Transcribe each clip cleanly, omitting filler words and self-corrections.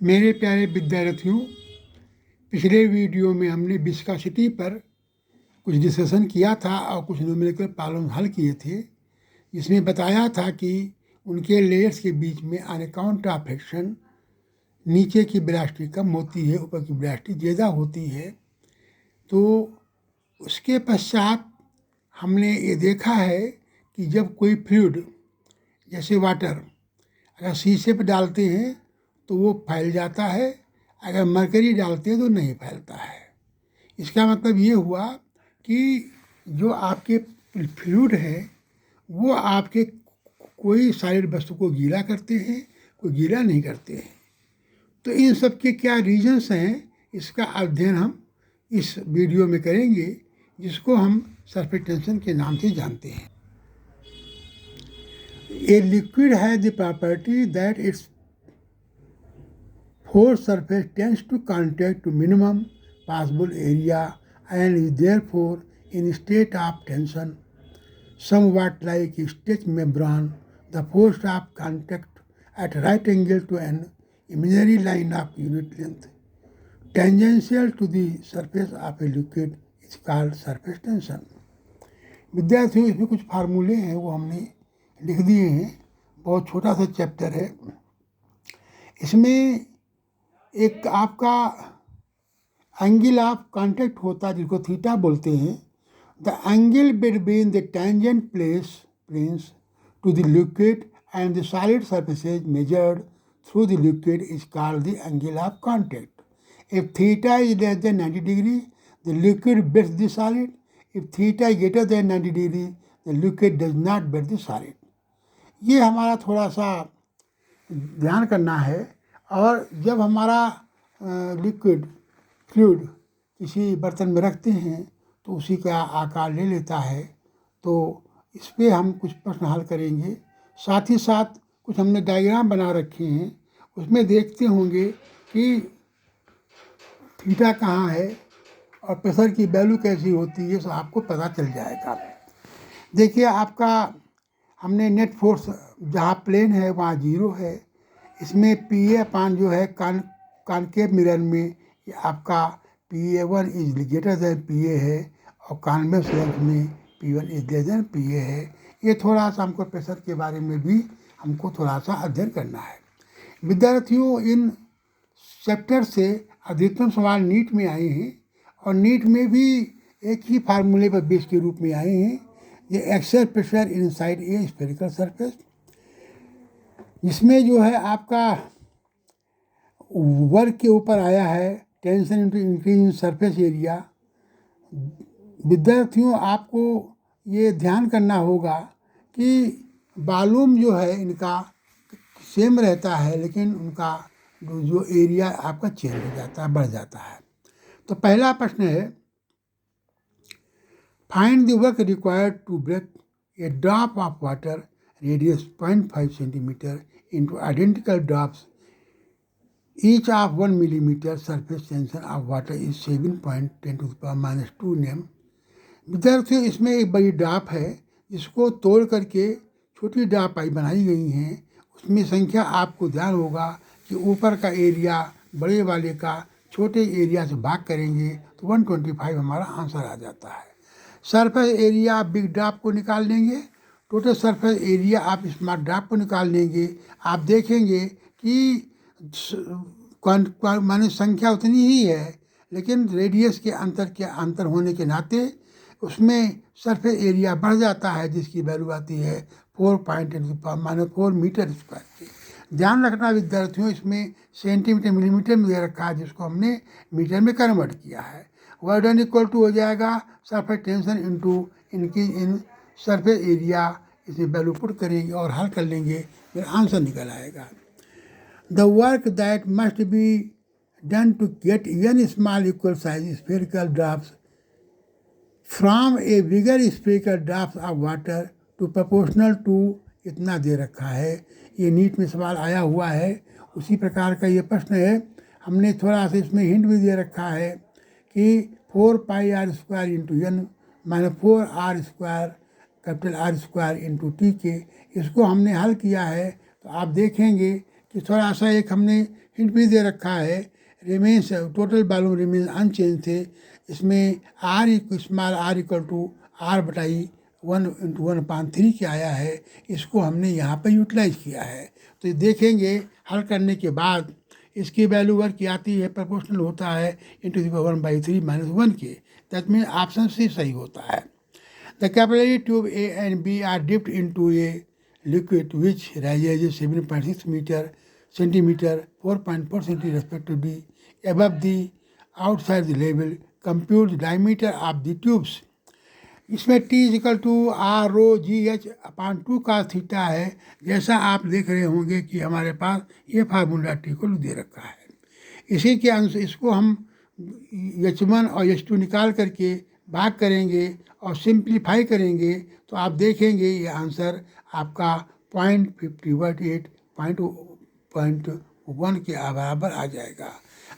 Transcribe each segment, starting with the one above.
मेरे प्यारे विद्यार्थियों, पिछले वीडियो में हमने विस्कोसिटी पर कुछ डिस्कशन किया था और कुछ न्यूमेरिकल प्रॉब्लम हल किए थे, जिसमें बताया था कि उनके लेयर्स के बीच में ऑन अकाउंट ऑफ फ्रिक्शन नीचे की वेलोसिटी कम होती है, ऊपर की वेलोसिटी ज़्यादा होती है। तो उसके पश्चात हमने ये देखा है कि जब कोई फ्लूइड जैसे वाटर अगर शीशे पर डालते हैं तो वो फैल जाता है, अगर मरकरी डालते हैं तो नहीं फैलता है। इसका मतलब ये हुआ कि जो आपके फ्लूइड है वो आपके कोई सॉलिड वस्तु को गीला करते हैं, कोई गीला नहीं करते हैं। तो इन सब के क्या रीजंस हैं, इसका अध्ययन हम इस वीडियो में करेंगे, जिसको हम सरफेस टेंशन के नाम से जानते हैं। A liquid has the property that its force surface tends to contact to minimum possible area and is therefore in state of tension, somewhat like a stretched membrane. The force of contact at right angle to an imaginary line of unit length, tangential to the surface of a liquid, is called surface tension. विद्यार्थियों, इसमें कुछ फार्मूले हैं वो हमने लिख दिए हैं। बहुत छोटा सा चैप्टर है। इसमें एक आपका एंगल ऑफ कांटेक्ट होता है जिसको थीटा बोलते हैं। The angle between the tangent planes to the liquid and the solid surfaces measured through the liquid is called the angle of contact. If theta is less than 90 degree the liquid wets the solid. If theta is greater than 90 degree the liquid does not wet the solid. ये हमारा थोड़ा सा ध्यान करना है। और जब हमारा लिक्विड फ्लूइड किसी बर्तन में रखते हैं तो उसी का आकार ले लेता है। तो इस पर हम कुछ प्रश्न हल करेंगे। साथ ही साथ कुछ हमने डायग्राम बना रखे हैं, उसमें देखते होंगे कि थीटा कहाँ है और प्रेशर की वैल्यू कैसी होती है, सब आपको पता चल जाएगा। देखिए, आपका हमने नेट फोर्स जहाँ प्लेन है वहाँ 0 है। इसमें PA जो है कॉनकेव मिरर में आपका PA1 is greater then PA है और कॉन्वेक्स लेंस में P1 is less then PA है। ये थोड़ा सा हमको प्रेशर के बारे में भी हमको थोड़ा सा अध्ययन करना है। विद्यार्थियों, इन चैप्टर से अधिकतम सवाल नीट में आए हैं और नीट में भी एक ही फार्मूले पर बेस के रूप में आए हैं। ये excess pressure inside a spherical surface, इसमें जो है आपका वर्क के ऊपर आया है tension into increase in surface area. विद्यार्थियों, आपको ये ध्यान करना होगा कि वॉल्यूम जो है इनका सेम रहता है, लेकिन उनका जो एरिया आपका चेंज हो जाता है, बढ़ जाता है। तो पहला प्रश्न है, find the work required to break a drop of water radius 0.5 centimetre into identical drops each of 1 millimeter. Surface tension of water is 7.10 to the power minus 2 Nm. विद्यार्थियों, इसमें एक बड़ी ड्रॉप है जिसको तोड़ करके छोटी ड्रॉप आई बनाई गई हैं। उसमें संख्या आपको ध्यान होगा कि ऊपर का एरिया बड़े वाले का छोटे एरिया से भाग करेंगे तो 125 हमारा आंसर आ जाता है। सरफेस एरिया आप बिग ड्रॉप को निकाल लेंगे, टोटल सरफेस एरिया आप स्मॉल ड्रॉप को निकाल लेंगे। आप देखेंगे कि माने संख्या उतनी ही है, लेकिन रेडियस के अंतर होने के नाते उसमें सरफेस एरिया बढ़ जाता है, जिसकी वैल्यू आती है 4.4 मीटर स्क्वायर की। ध्यान रखना विद्यार्थियों, इसमें सेंटीमीटर मिलीमीटर में दे रखा है, जिसको हमने मीटर में कन्वर्ट किया है। वर्क डन इक्वल टू हो जाएगा सरफेस टेंशन इंटू इनकी इन सरफेस एरिया। इसमें वैल्यू पुट करेंगे और हल कर लेंगे, फिर आंसर निकल आएगा। The work that must be done to get n small equal size spherical drops from a bigger spherical drops of water to proportional to, इतना दे रखा है। ये नीट में सवाल आया हुआ है, उसी प्रकार का ये प्रश्न है। हमने थोड़ा सा इसमें हिंट भी दे रखा है कि 4πr² into n minus 4r² capital R² into T के, इसको हमने हल किया है। तो आप देखेंगे कि थोड़ा सा एक हमने हिंट भी दे रखा है, remains total volume remains unchanged थे। इसमें small r equal to r बटाई 1/3 के आया है, इसको हमने यहाँ पर यूटिलाइज किया है। तो ये देखेंगे हल करने के बाद इसकी वैल्यू वर्क की आती है, प्रोपोर्शनल होता है इंटू द पावर 1/3 - 1 के। दैट मीन ऑप्शन सी सही होता है। The capillary tube A and B are dipped into a liquid which rises 7.6 centimeter 4.4 centimeter respectively above the outside the level. Compute the diameter of the tubes. इसमें t is equal to R rho G H अपान 2 का theta है। जैसा आप देख रहे होंगे कि हमारे पास ये फार्मूला टी को दे रखा है। इसी के अनुसार इसको हम H1 और H2 निकाल करके भाग करेंगे और सिंप्लीफाई करेंगे तो आप देखेंगे ये आंसर आपका 0.58.1 के बराबर आ जाएगा।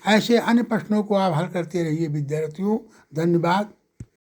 ऐसे अन्य प्रश्नों को आप हल करते रहिए विद्यार्थियों। धन्यवाद।